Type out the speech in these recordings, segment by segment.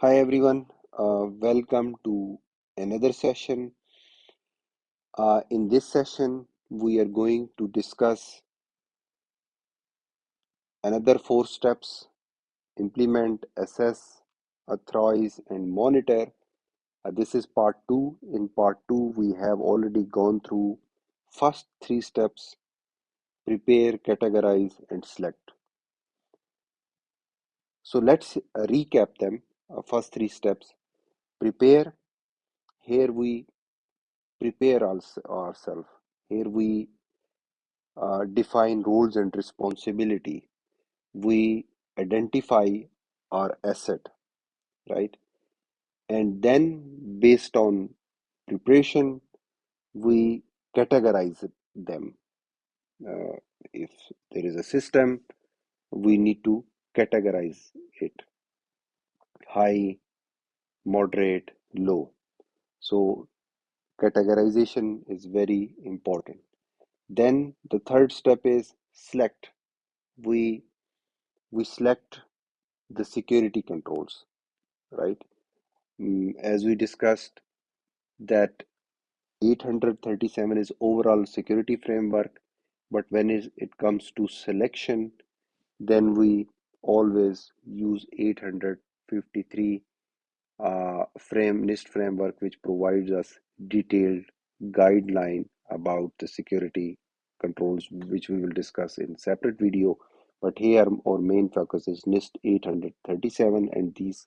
Hi everyone, welcome to another session. In this session, we are going to discuss another four steps: implement, assess, authorize, and monitor. This is part two. In part two, we have already gone through first three steps: prepare, categorize, and select. So let's recap them. First three steps: prepare. Here we prepare ourselves. Here we define roles and responsibility. We identify our asset, right? And then based on preparation, we categorize them. Uh, if there is a system, we need to categorize it: high, moderate, low. So categorization is very important. Then the third step is select. We we select the security controls, right? As we discussed, that 837 is overall security framework, but when it comes to selection, then we always use 853 NIST framework, which provides us detailed guideline about the security controls, which we will discuss in separate video. But here our main focus is NIST 837 and these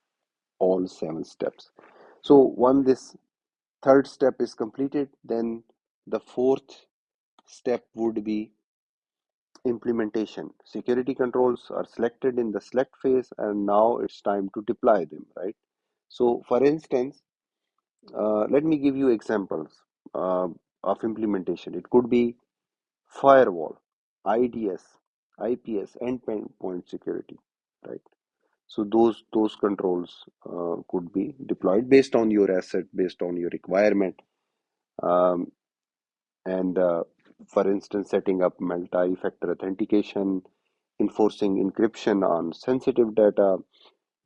all seven steps. So once this third step is completed, then the fourth step would be implementation. Security controls are selected in the select phase, and now it's time to deploy them, right? So, for instance, let me give you examples uh, of implementation. It could be firewall, IDS, IPS, endpoint security, right? So those controls could be deployed based on your asset, based on your requirement. Um, and For instance, setting up multi-factor authentication, enforcing encryption on sensitive data,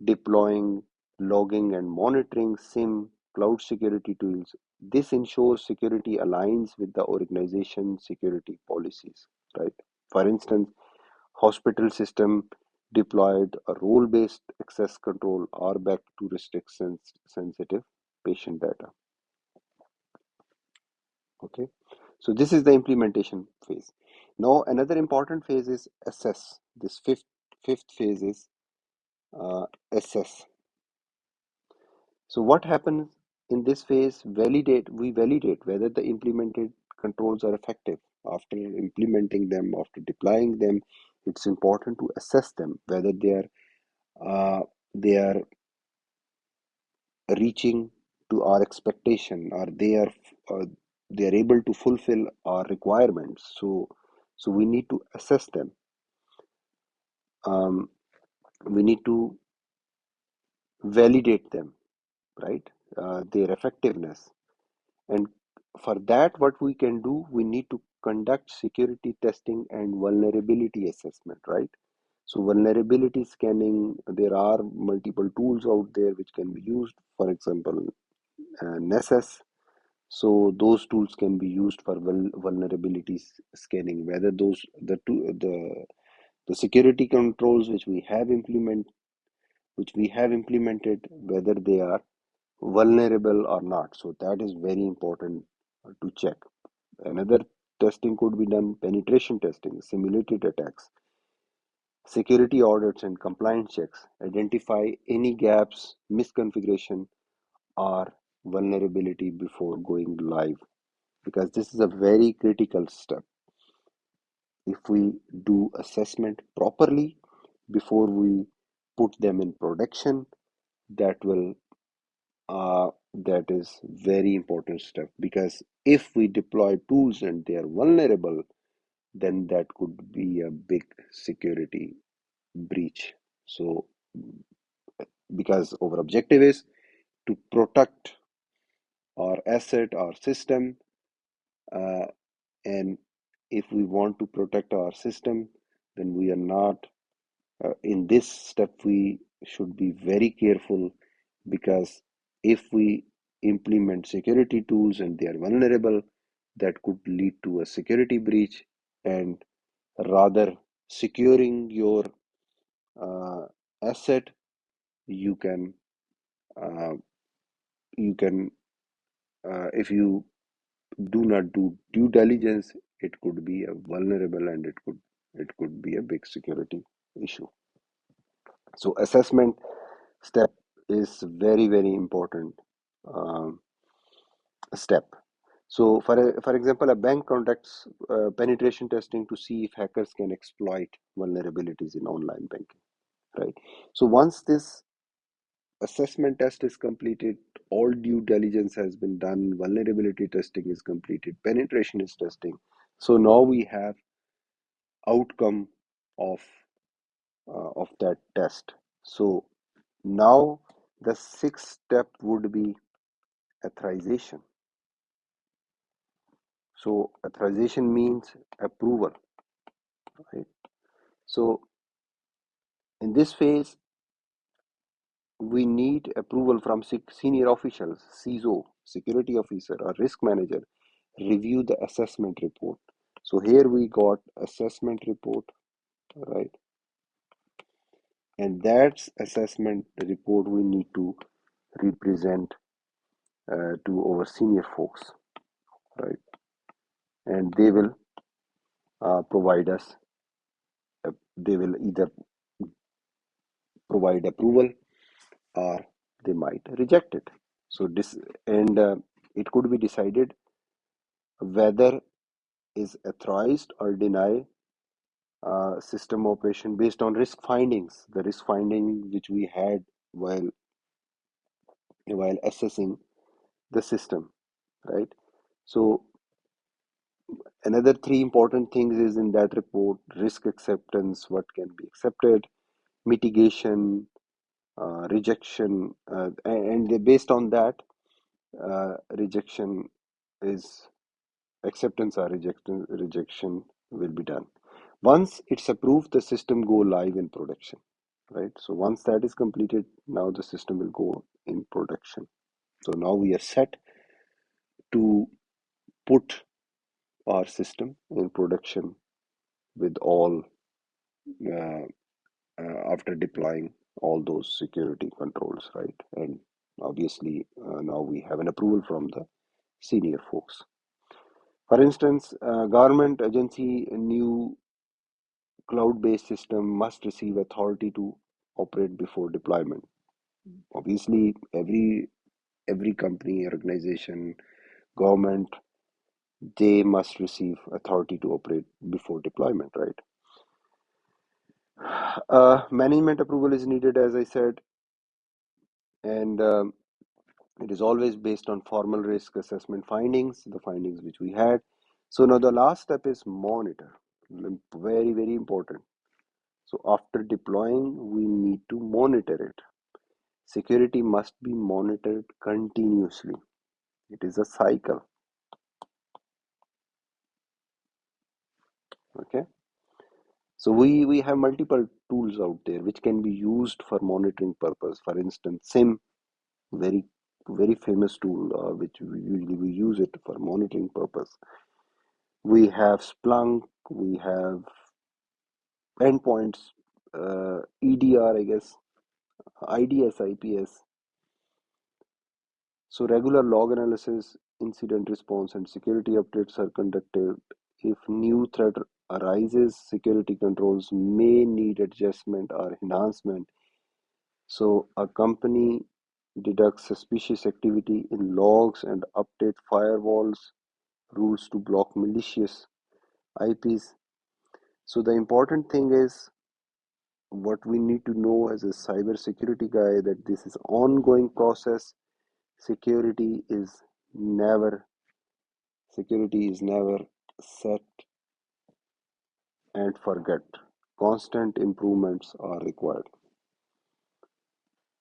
deploying logging and monitoring SIM cloud security tools. This ensures security aligns with the organization security policies, right? For instance, hospital system deployed a role-based access control RBAC to restrict sensitive patient data. Okay, so this is the implementation phase. Now another important phase is assess. This fifth phase is assess. So what happens in this phase? We validate whether the implemented controls are effective. After implementing them, after deploying them, it's important to assess them whether uh, they are reaching to our expectation, or they are able to fulfill our requirements. So we need to assess them. um, we need to validate them, right? Their effectiveness. And for that, what we can do, we need to conduct security testing and vulnerability assessment, right? So vulnerability scanning, there are multiple tools out there which can be used. For example, NSS. So those tools can be used for vulnerability scanning, whether the security controls which we have implemented, whether they are vulnerable or not. So that is very important to check. Another testing could be done: penetration testing, simulated attacks, security audits, and compliance checks. Identify any gaps, misconfiguration, or vulnerability before going live, because this is a very critical step. If we do assessment properly before we put them in production, that will that is very important step, because if we deploy tools and they are vulnerable, then that could be a big security breach. So because our objective is to protect our asset, our system, uh, and if we want to protect our system, then we are not in this step, we should be very careful because if we implement security tools and they are vulnerable, that could lead to a security breach. And rather securing your uh, asset, you can uh, you can if you do not do due diligence, it could be a vulnerable and it could be a big security issue. So assessment step is very very important um, step. So for example, a bank conducts penetration testing to see if hackers can exploit vulnerabilities in online banking, right? So once this assessment test is completed, all due diligence has been done, vulnerability testing is completed, penetration is testing. So now we have outcome of of that test. So now the sixth step would be authorization. So authorization means approval, right? So in this phase, we need approval from senior officials, CISO, security officer, or risk manager, review the assessment report. So here we got assessment report, right? And that's assessment report we need to represent to our senior folks, right? And they will provide us, they will either provide approval or they might reject it. So this, and it could be decided whether is authorized or deny system operation based on risk findings, the risk finding which we had while assessing the system, right? So another three important things is in that report: risk acceptance, what can be accepted, mitigation, rejection, based on that, rejection is acceptance or rejection will be done. Once it's approved, the system go live in production, right? So once that is completed, now the system will go in production. So now we are set to put our system in production with all uh, after deploying all those security controls, right? And obviously now we have an approval from the senior folks. For instance, government agency new cloud-based system must receive authority to operate before deployment. Obviously, every company, organization, government, they must receive authority to operate before deployment, right? Management approval is needed, as I said, and it is always based on formal risk assessment findings, the findings which we had. So now the last step is monitor. Very, very important. So after deploying, we need to monitor it. Security must be monitored continuously. It is a cycle. Okay. So we have multiple tools out there which can be used for monitoring purpose. For instance, SIM, very very famous tool which we use it for monitoring purpose. We have Splunk, we have endpoints, EDR, I guess, IDS, IPS. So regular log analysis, incident response, and security updates are conducted. If new threat arises, security controls may need adjustment or enhancement. So a company deducts suspicious activity in logs and update firewalls rules to block malicious IPs. So the important thing is what we need to know as a cyber security guy, that this is ongoing process. Security is never security is never set and forget. Constant improvements are required.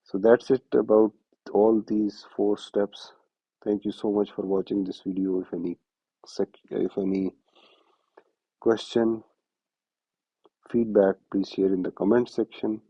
So that's it about all these four steps. Thank you so much for watching this video. If any question, feedback, please share in the comment section.